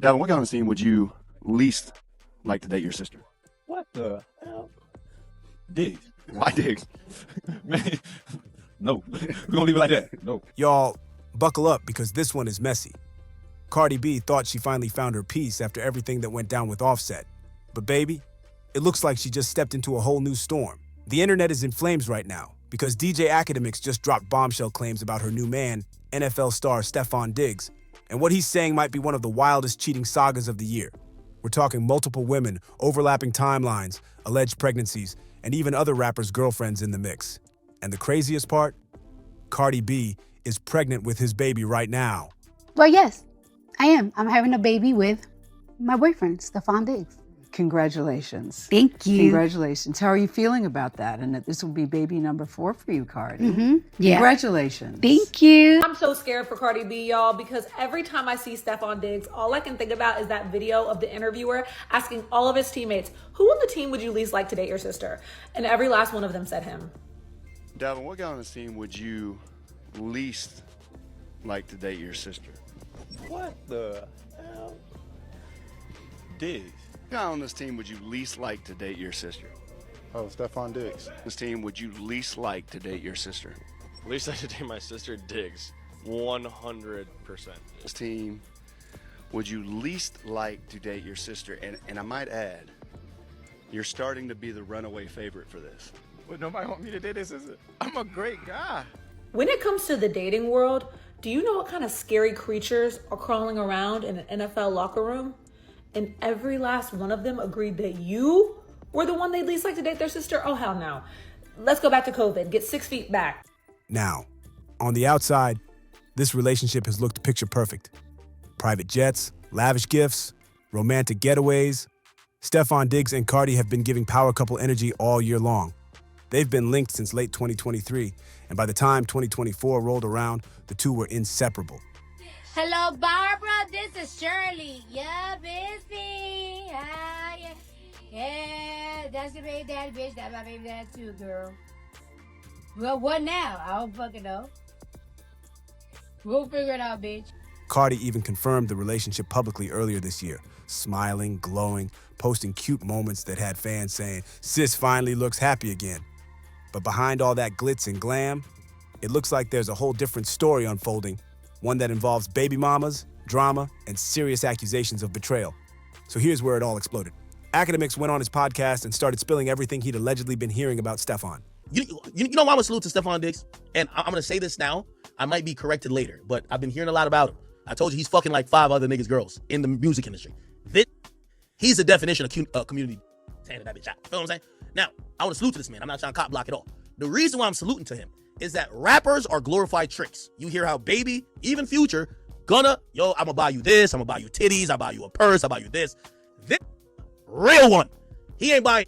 Devin, what kind of scene would you least like to date your sister? What the hell? Diggs. Why Diggs? Man, no. We're gonna leave it like that. No. Y'all, buckle up because this one is messy. Cardi B thought she finally found her peace after everything that went down with Offset. But baby, it looks like she just stepped into a whole new storm. The internet is in flames right now because DJ Academics just dropped bombshell claims about her new man, NFL star Stefon Diggs, and what he's saying might be one of the wildest cheating sagas of the year. We're talking multiple women, overlapping timelines, alleged pregnancies, and even other rappers' girlfriends in the mix. And the craziest part? Cardi B is pregnant with his baby right now. Well, yes, I am. I'm having a baby with my boyfriend, Stefon Diggs. Congratulations. Thank you. Congratulations. How are you feeling about that? And that this will be baby number 4 for you, Cardi. Yeah. Congratulations. Thank you. I'm so scared for Cardi B, y'all, because every time I see Stefon Diggs, all I can think about is that video of the interviewer asking all of his teammates, who on the team would you least like to date your sister? And every last one of them said him. Devin, what kind of scene would you least like to date your sister? What the hell? Diggs. What guy on this team would you least like to date your sister? Oh, Stefon Diggs. This team would you least like to date your sister? Least I should date my sister, Diggs. 100%. This team would you least like to date your sister? And I might add, you're starting to be the runaway favorite for this. But nobody want me to date this, is it? I'm a great guy. When it comes to the dating world, do you know what kind of scary creatures are crawling around in an NFL locker room? And every last one of them agreed that you were the one they'd least like to date their sister? Oh, hell no. Let's go back to COVID. Get 6 feet back. Now, on the outside, this relationship has looked picture perfect. Private jets, lavish gifts, romantic getaways. Stefon Diggs and Cardi have been giving power couple energy all year long. They've been linked since late 2023, and by the time 2024 rolled around, the two were inseparable. Hello, Barbara. This is Shirley. Yeah, busy. Ah, yeah. Yeah, that's the baby daddy, bitch. That's my baby daddy too, girl. Well, what now? I don't fucking know. We'll figure it out, bitch. Cardi even confirmed the relationship publicly earlier this year, smiling, glowing, posting cute moments that had fans saying, "Sis finally looks happy again." But behind all that glitz and glam, it looks like there's a whole different story unfolding, one that involves baby mamas, drama, and serious accusations of betrayal. So here's where it all exploded. Academics went on his podcast and started spilling everything he'd allegedly been hearing about Stefon. You know why I'm a salute to Stefon Diggs? And I'm going to say this now. I might be corrected later, but I've been hearing a lot about him. I told you he's fucking like 5 other niggas' girls in the music industry. He's the definition of community. Handing that bitch out. You know what I'm saying? Now, I want to salute to this man. I'm not trying to cop block at all. The reason why I'm saluting to him is that rappers are glorified tricks. You hear how Baby, even Future, I'm gonna buy you this, I'm gonna buy you titties, I'll buy you a purse, I'll buy you this. This real one. He ain't buying,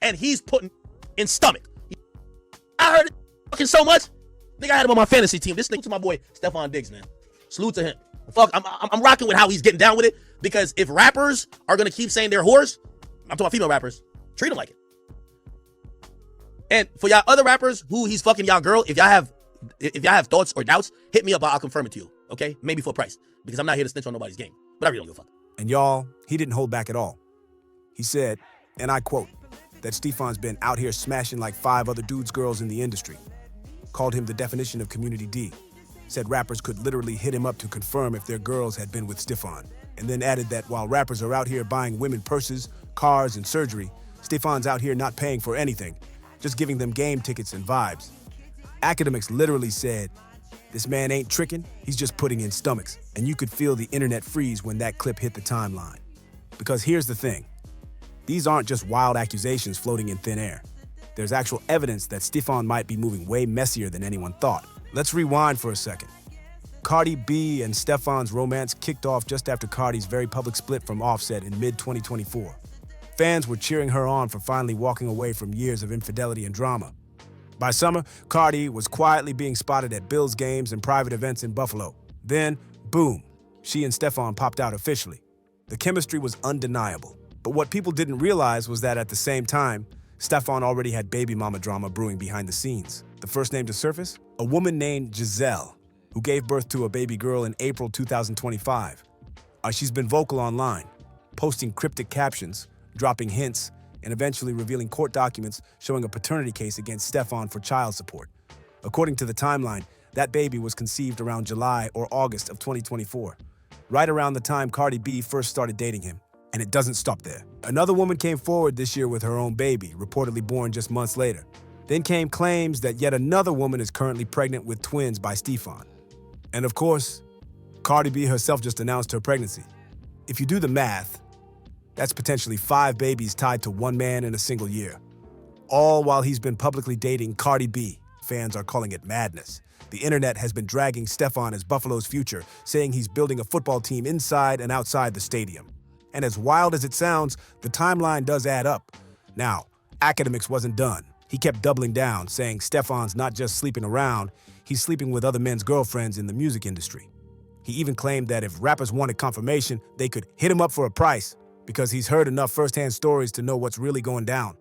and he's putting in stomach. I heard it fucking so much. Nigga, I had him on my fantasy team. This nigga to my boy Stefon Diggs, man. Salute to him. Fuck, I'm rocking with how he's getting down with it, because if rappers are gonna keep saying they're whores, I'm talking about female rappers, treat them like it. And for y'all other rappers who he's fucking y'all girl, if y'all have thoughts or doubts, hit me up. I'll confirm it to you. Okay? Maybe for a price, because I'm not here to snitch on nobody's game. But I really don't give a fuck. And y'all, he didn't hold back at all. He said, and I quote, that Stefon's been out here smashing like 5 other dudes' girls in the industry. Called him the definition of community D. Said rappers could literally hit him up to confirm if their girls had been with Stefon. And then added that while rappers are out here buying women purses, cars, and surgery, Stefon's out here not paying for anything, just giving them game tickets and vibes. Academics literally said, this man ain't tricking, he's just putting in stomachs. And you could feel the internet freeze when that clip hit the timeline. Because here's the thing. These aren't just wild accusations floating in thin air. There's actual evidence that Stefon might be moving way messier than anyone thought. Let's rewind for a second. Cardi B and Stefon's romance kicked off just after Cardi's very public split from Offset in mid-2024. Fans were cheering her on for finally walking away from years of infidelity and drama. By summer, Cardi was quietly being spotted at Bills games and private events in Buffalo. Then, boom, she and Stefon popped out officially. The chemistry was undeniable. But what people didn't realize was that at the same time, Stefon already had baby mama drama brewing behind the scenes. The first name to surface? A woman named Giselle, who gave birth to a baby girl in April 2025. She's been vocal online, posting cryptic captions, dropping hints, and eventually revealing court documents showing a paternity case against Stefon for child support. According to the timeline, that baby was conceived around July or August of 2024, right around the time Cardi B first started dating him. And it doesn't stop there. Another woman came forward this year with her own baby, reportedly born just months later. Then came claims that yet another woman is currently pregnant with twins by Stefon. And of course, Cardi B herself just announced her pregnancy. If you do the math, that's potentially 5 babies tied to one man in a single year. All while he's been publicly dating Cardi B. Fans are calling it madness. The internet has been dragging Stefon as Buffalo's future, saying he's building a football team inside and outside the stadium. And as wild as it sounds, the timeline does add up. Now, Academics wasn't done. He kept doubling down, saying Stefon's not just sleeping around, he's sleeping with other men's girlfriends in the music industry. He even claimed that if rappers wanted confirmation, they could hit him up for a price, because he's heard enough firsthand stories to know what's really going down.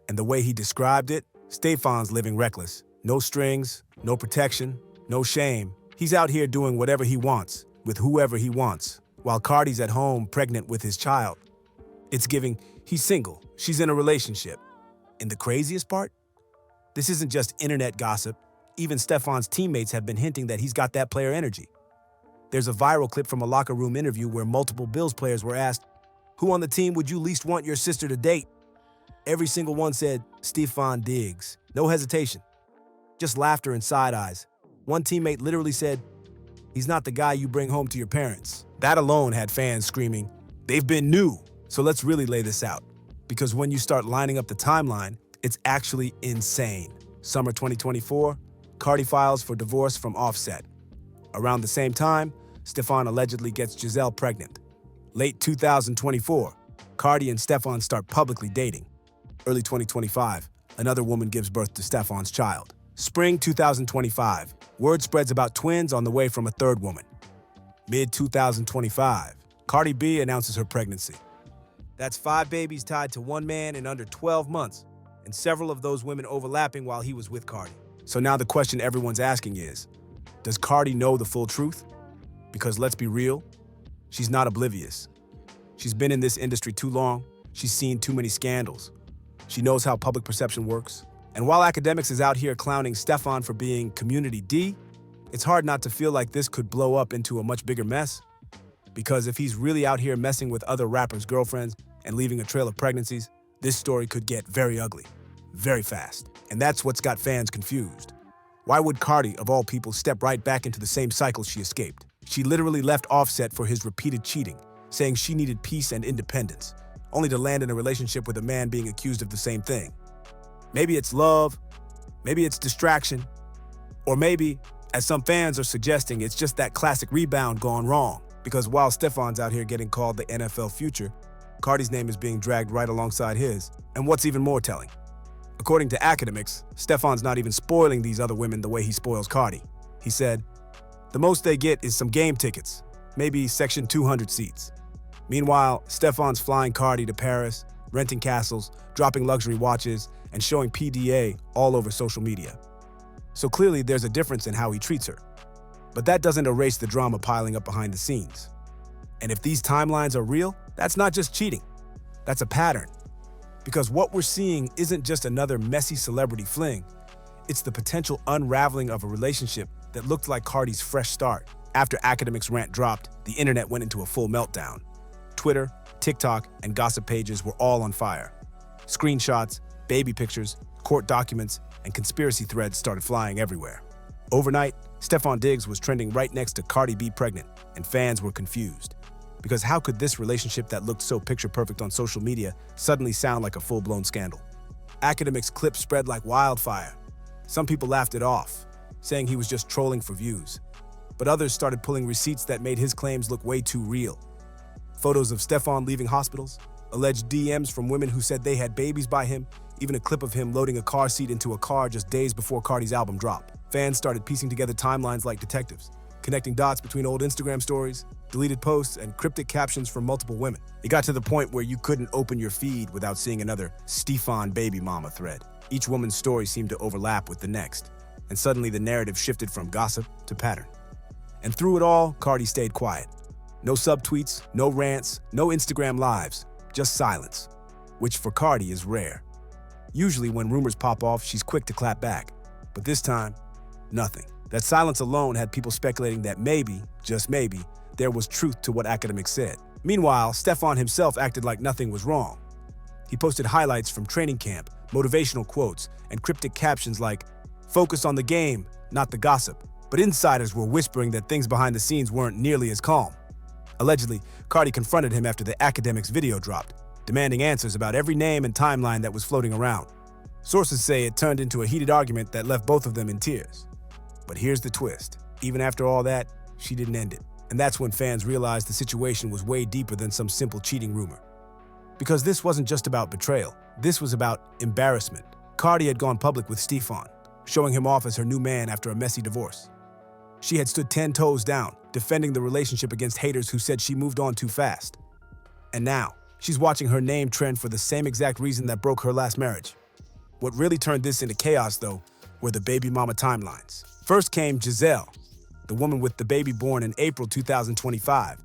And the way he described it, Stefon's living reckless. No strings, no protection, no shame. He's out here doing whatever he wants, with whoever he wants, while Cardi's at home pregnant with his child. It's giving, he's single, she's in a relationship. And the craziest part? This isn't just internet gossip. Even Stefon's teammates have been hinting that he's got that player energy. There's a viral clip from a locker room interview where multiple Bills players were asked, "Who on the team would you least want your sister to date?" Every single one said, Stefon Diggs. No hesitation. Just laughter and side eyes. One teammate literally said, "He's not the guy you bring home to your parents." That alone had fans screaming, "They've been new." So let's really lay this out. Because when you start lining up the timeline, it's actually insane. Summer 2024, Cardi files for divorce from Offset. Around the same time, Stefon allegedly gets Giselle pregnant. Late 2024, Cardi and Stefon start publicly dating. Early 2025, another woman gives birth to Stefon's child. Spring 2025, word spreads about twins on the way from a third woman. Mid-2025, Cardi B announces her pregnancy. That's 5 babies tied to one man in under 12 months, and several of those women overlapping while he was with Cardi. So now the question everyone's asking is, does Cardi know the full truth? Because let's be real, she's not oblivious. She's been in this industry too long, she's seen too many scandals. She knows how public perception works. And while Academics is out here clowning Stefon for being Community D, it's hard not to feel like this could blow up into a much bigger mess. Because if he's really out here messing with other rappers' girlfriends and leaving a trail of pregnancies, this story could get very ugly, very fast. And that's what's got fans confused. Why would Cardi, of all people, step right back into the same cycle she escaped? She literally left Offset for his repeated cheating, saying she needed peace and independence, only to land in a relationship with a man being accused of the same thing. Maybe it's love, maybe it's distraction, or maybe, as some fans are suggesting, it's just that classic rebound gone wrong. Because while Stefon's out here getting called the NFL future, Cardi's name is being dragged right alongside his. And what's even more telling? According to Academics, Stefon's not even spoiling these other women the way he spoils Cardi. He said, the most they get is some game tickets, maybe section 200 seats. Meanwhile, Stefon's flying Cardi to Paris, renting castles, dropping luxury watches, and showing PDA all over social media. So clearly there's a difference in how he treats her. But that doesn't erase the drama piling up behind the scenes. And if these timelines are real, that's not just cheating. That's a pattern. Because what we're seeing isn't just another messy celebrity fling. It's the potential unraveling of a relationship that looked like Cardi's fresh start. After Academics' rant dropped, the internet went into a full meltdown. Twitter, TikTok, and gossip pages were all on fire. Screenshots, baby pictures, court documents, and conspiracy threads started flying everywhere. Overnight, Stefon Diggs was trending right next to Cardi B pregnant, and fans were confused. Because how could this relationship that looked so picture-perfect on social media suddenly sound like a full-blown scandal? Academics' clips spread like wildfire. Some people laughed it off, saying he was just trolling for views. But others started pulling receipts that made his claims look way too real. Photos of Stefon leaving hospitals, alleged DMs from women who said they had babies by him, even a clip of him loading a car seat into a car just days before Cardi's album dropped. Fans started piecing together timelines like detectives, connecting dots between old Instagram stories, deleted posts, and cryptic captions from multiple women. It got to the point where you couldn't open your feed without seeing another Stefon baby mama thread. Each woman's story seemed to overlap with the next, and suddenly the narrative shifted from gossip to pattern. And through it all, Cardi stayed quiet. No subtweets, no rants, no Instagram lives, just silence, which for Cardi is rare. Usually when rumors pop off, she's quick to clap back. But this time, nothing. That silence alone had people speculating that maybe, just maybe, there was truth to what academics said. Meanwhile, Stefon himself acted like nothing was wrong. He posted highlights from training camp, motivational quotes, and cryptic captions like, "Focus on the game, not the gossip." But insiders were whispering that things behind the scenes weren't nearly as calm. Allegedly, Cardi confronted him after the academics video dropped, demanding answers about every name and timeline that was floating around. Sources say it turned into a heated argument that left both of them in tears. But here's the twist. Even after all that, she didn't end it. And that's when fans realized the situation was way deeper than some simple cheating rumor. Because this wasn't just about betrayal. This was about embarrassment. Cardi had gone public with Stefon, showing him off as her new man after a messy divorce. She had stood 10 toes down, defending the relationship against haters who said she moved on too fast. And now, she's watching her name trend for the same exact reason that broke her last marriage. What really turned this into chaos, though, were the baby mama timelines. First came Giselle, the woman with the baby born in April 2025.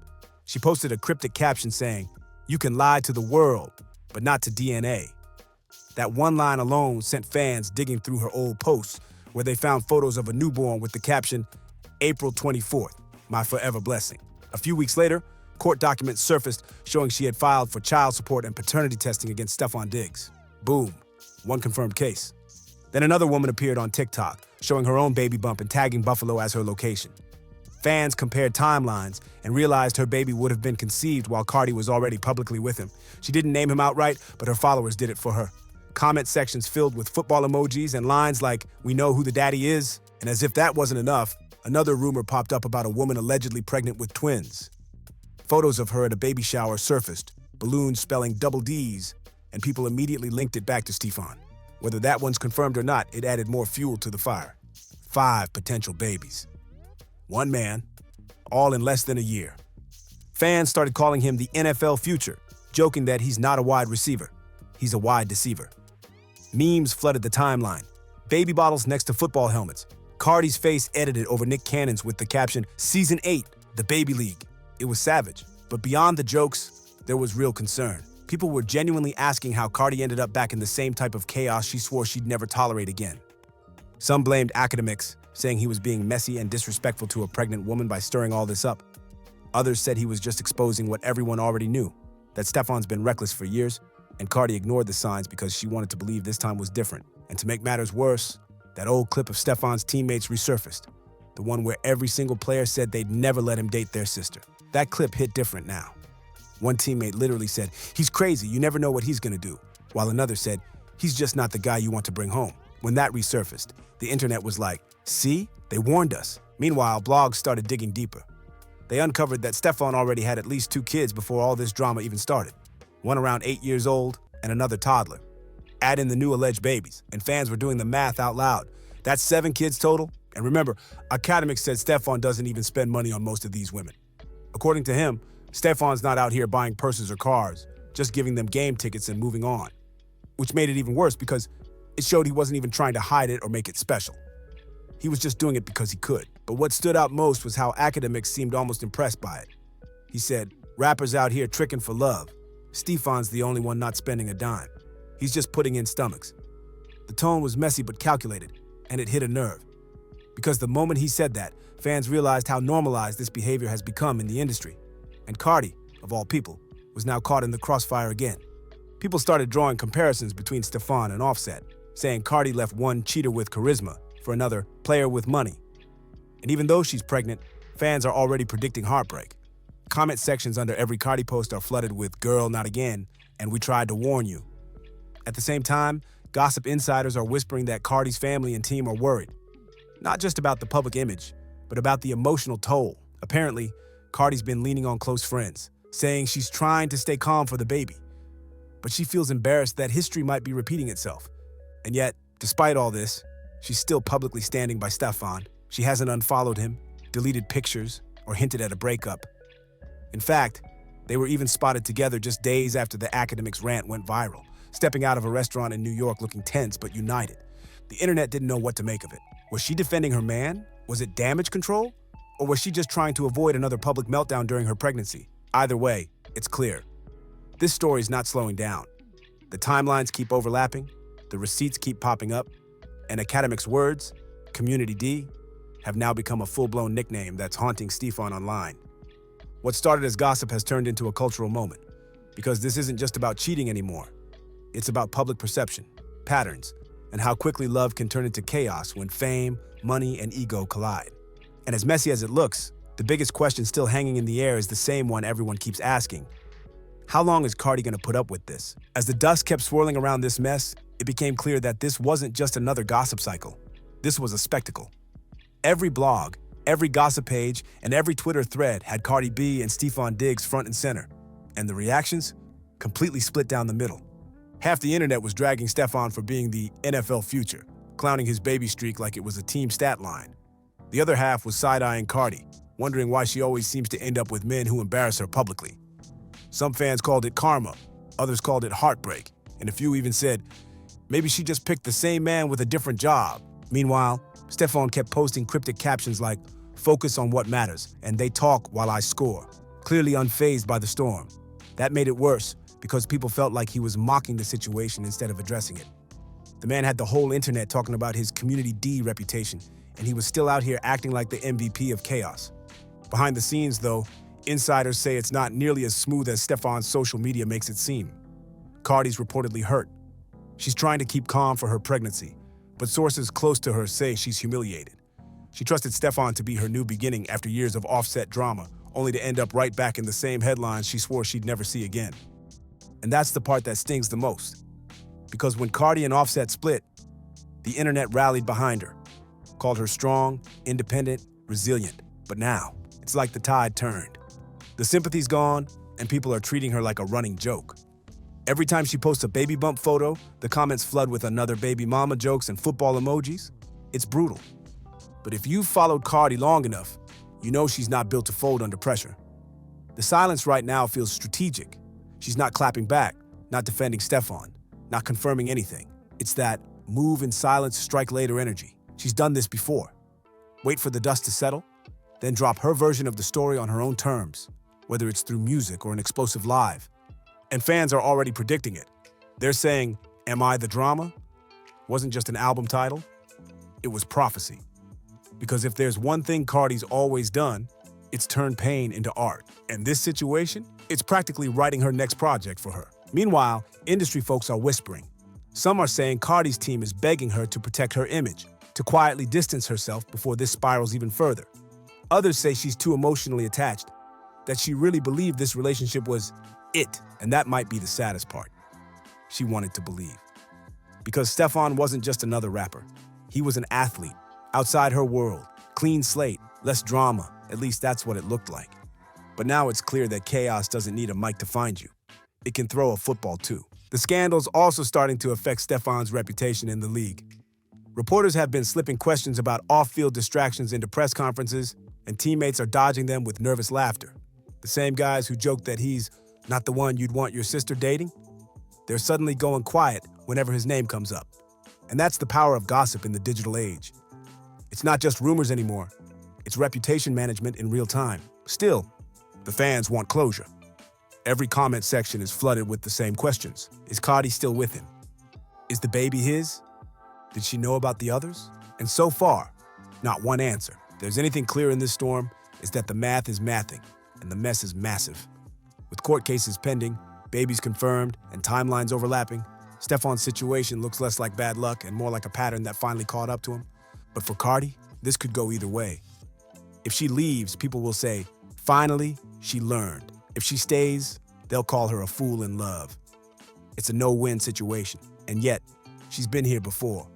She posted a cryptic caption saying, "You can lie to the world, but not to DNA." That one line alone sent fans digging through her old posts, where they found photos of a newborn with the caption, "April 24th, my forever blessing." A few weeks later, court documents surfaced showing she had filed for child support and paternity testing against Stefon Diggs. Boom, one confirmed case. Then another woman appeared on TikTok, showing her own baby bump and tagging Buffalo as her location. Fans compared timelines and realized her baby would have been conceived while Cardi was already publicly with him. She didn't name him outright, but her followers did it for her. Comment sections filled with football emojis and lines like, "We know who the daddy is." And as if that wasn't enough, another rumor popped up about a woman allegedly pregnant with twins. Photos of her at a baby shower surfaced, balloons spelling double D's, and people immediately linked it back to Stefon. Whether that one's confirmed or not, it added more fuel to the fire. 5 potential babies. One man, all in less than a year. Fans started calling him the NFL future, joking that he's not a wide receiver. He's a wide deceiver. Memes flooded the timeline. Baby bottles next to football helmets. Cardi's face edited over Nick Cannon's with the caption, "Season 8, the Baby League." It was savage. But beyond the jokes, there was real concern. People were genuinely asking how Cardi ended up back in the same type of chaos she swore she'd never tolerate again. Some blamed academics, saying he was being messy and disrespectful to a pregnant woman by stirring all this up. Others said he was just exposing what everyone already knew, that Stefon's been reckless for years, and Cardi ignored the signs because she wanted to believe this time was different. And to make matters worse, that old clip of Stefon's teammates resurfaced, the one where every single player said they'd never let him date their sister. That clip hit different now. One teammate literally said, "He's crazy, you never know what he's gonna do," while another said, "He's just not the guy you want to bring home." When that resurfaced, the internet was like, "See? They warned us." Meanwhile, blogs started digging deeper. They uncovered that Stefon already had at least 2 kids before all this drama even started. One around 8 years old and another toddler. Add in the new alleged babies, and fans were doing the math out loud. That's 7 kids total. And remember, academics said Stefon doesn't even spend money on most of these women. According to him, Stefon's not out here buying purses or cars, just giving them game tickets and moving on. Which made it even worse because it showed he wasn't even trying to hide it or make it special. He was just doing it because he could. But what stood out most was how academics seemed almost impressed by it. He said, "Rappers out here tricking for love. Stefon's the only one not spending a dime. He's just putting in stomachs." The tone was messy but calculated, and it hit a nerve. Because the moment he said that, fans realized how normalized this behavior has become in the industry. And Cardi, of all people, was now caught in the crossfire again. People started drawing comparisons between Stefon and Offset, saying Cardi left one cheater with charisma for another player with money. And even though she's pregnant, fans are already predicting heartbreak. Comment sections under every Cardi post are flooded with "Girl, not again," and "We tried to warn you." At the same time, gossip insiders are whispering that Cardi's family and team are worried. Not just about the public image, but about the emotional toll. Apparently, Cardi's been leaning on close friends, saying she's trying to stay calm for the baby. But she feels embarrassed that history might be repeating itself. And yet, despite all this, she's still publicly standing by Stefon. She hasn't unfollowed him, deleted pictures, or hinted at a breakup. In fact, they were even spotted together just days after the academics' rant went viral, stepping out of a restaurant in New York looking tense but united. The internet didn't know what to make of it. Was she defending her man? Was it damage control? Or was she just trying to avoid another public meltdown during her pregnancy? Either way, it's clear. This story is not slowing down. The timelines keep overlapping, the receipts keep popping up, and academics' words, Community D, have now become a full-blown nickname that's haunting Stefon online. What started as gossip has turned into a cultural moment, because this isn't just about cheating anymore. It's about public perception, patterns, and how quickly love can turn into chaos when fame, money, and ego collide. And as messy as it looks, the biggest question still hanging in the air is the same one everyone keeps asking. How long is Cardi gonna put up with this? As the dust kept swirling around this mess, it became clear that this wasn't just another gossip cycle. This was a spectacle. Every blog, every gossip page, and every Twitter thread had Cardi B and Stefon Diggs front and center. And the reactions? Completely split down the middle. Half the internet was dragging Stefon for being the NFL future, clowning his baby streak like it was a team stat line. The other half was side-eyeing Cardi, wondering why she always seems to end up with men who embarrass her publicly. Some fans called it karma, others called it heartbreak, and a few even said, maybe she just picked the same man with a different job. Meanwhile, Stefon kept posting cryptic captions like, "Focus on what matters, and they talk while I score," clearly unfazed by the storm. That made it worse, because people felt like he was mocking the situation instead of addressing it. The man had the whole internet talking about his Community D reputation, and he was still out here acting like the MVP of chaos. Behind the scenes, though, insiders say it's not nearly as smooth as Stefon's social media makes it seem. Cardi's reportedly hurt. She's trying to keep calm for her pregnancy, but sources close to her say she's humiliated. She trusted Stefon to be her new beginning after years of offset drama, only to end up right back in the same headlines she swore she'd never see again. And that's the part that stings the most. Because when Cardi and Offset split, the internet rallied behind her, called her strong, independent, resilient. But now, it's like the tide turned. The sympathy's gone, and people are treating her like a running joke. Every time she posts a baby bump photo, the comments flood with another baby mama jokes and football emojis. It's brutal. But if you've followed Cardi long enough, you know she's not built to fold under pressure. The silence right now feels strategic. She's not clapping back, not defending Stefon, not confirming anything. It's that move in silence, strike later energy. She's done this before. Wait for the dust to settle, then drop her version of the story on her own terms, whether it's through music or an explosive live. And fans are already predicting it. They're saying, "Am I the drama?" Wasn't just an album title, it was prophecy. Because if there's one thing Cardi's always done, it's turned pain into art. And this situation, it's practically writing her next project for her. Meanwhile, industry folks are whispering. Some are saying Cardi's team is begging her to protect her image, to quietly distance herself before this spirals even further. Others say she's too emotionally attached, that she really believed this relationship was it, and that might be the saddest part. She wanted to believe. Because Stefon wasn't just another rapper. He was an athlete, outside her world, clean slate, less drama, at least that's what it looked like. But now it's clear that chaos doesn't need a mic to find you. It can throw a football too. The scandal's also starting to affect Stefon's reputation in the league. Reporters have been slipping questions about off-field distractions into press conferences, and teammates are dodging them with nervous laughter. The same guys who joked that he's not the one you'd want your sister dating, they're suddenly going quiet whenever his name comes up. And that's the power of gossip in the digital age. It's not just rumors anymore, it's reputation management in real time. Still, the fans want closure. Every comment section is flooded with the same questions. Is Cardi still with him? Is the baby his? Did she know about the others? And so far, not one answer. If there's anything clear in this storm, it's that the math is mathing, and the mess is massive. With court cases pending, babies confirmed, and timelines overlapping, Stefon's situation looks less like bad luck and more like a pattern that finally caught up to him. But for Cardi, this could go either way. If she leaves, people will say, finally, she learned. If she stays, they'll call her a fool in love. It's a no-win situation, and yet, she's been here before.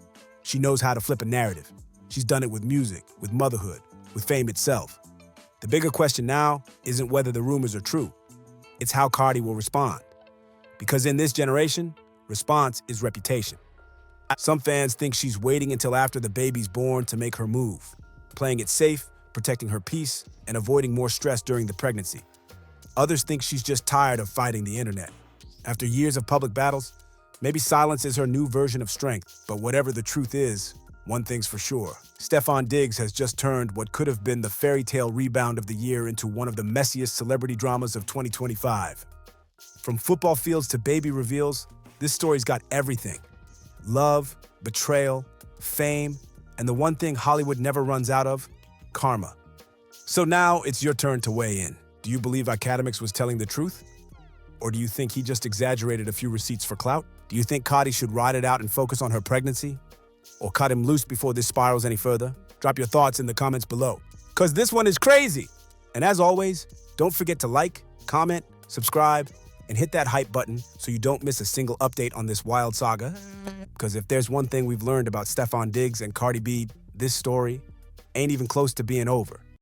She knows how to flip a narrative. She's done it with music, with motherhood, with fame itself. The bigger question now isn't whether the rumors are true. It's how Cardi will respond. Because in this generation, response is reputation. Some fans think she's waiting until after the baby's born to make her move, playing it safe, protecting her peace, and avoiding more stress during the pregnancy. Others think she's just tired of fighting the internet. After years of public battles, maybe silence is her new version of strength. But whatever the truth is, One thing's for sure, Stefon Diggs has just turned what could have been the fairy tale rebound of the year into one of the messiest celebrity dramas of 2025. From football fields to baby reveals, this story's got everything. Love, betrayal, fame, and the one thing Hollywood never runs out of, karma. So now it's your turn to weigh in. Do you believe Academics was telling the truth? Or do you think he just exaggerated a few receipts for clout? Do you think Cardi should ride it out and focus on her pregnancy? Or cut him loose before this spirals any further? Drop your thoughts in the comments below. Cause this one is crazy! And as always, don't forget to like, comment, subscribe, and hit that hype button so you don't miss a single update on this wild saga. Because if there's one thing we've learned about Stefon Diggs and Cardi B, this story ain't even close to being over.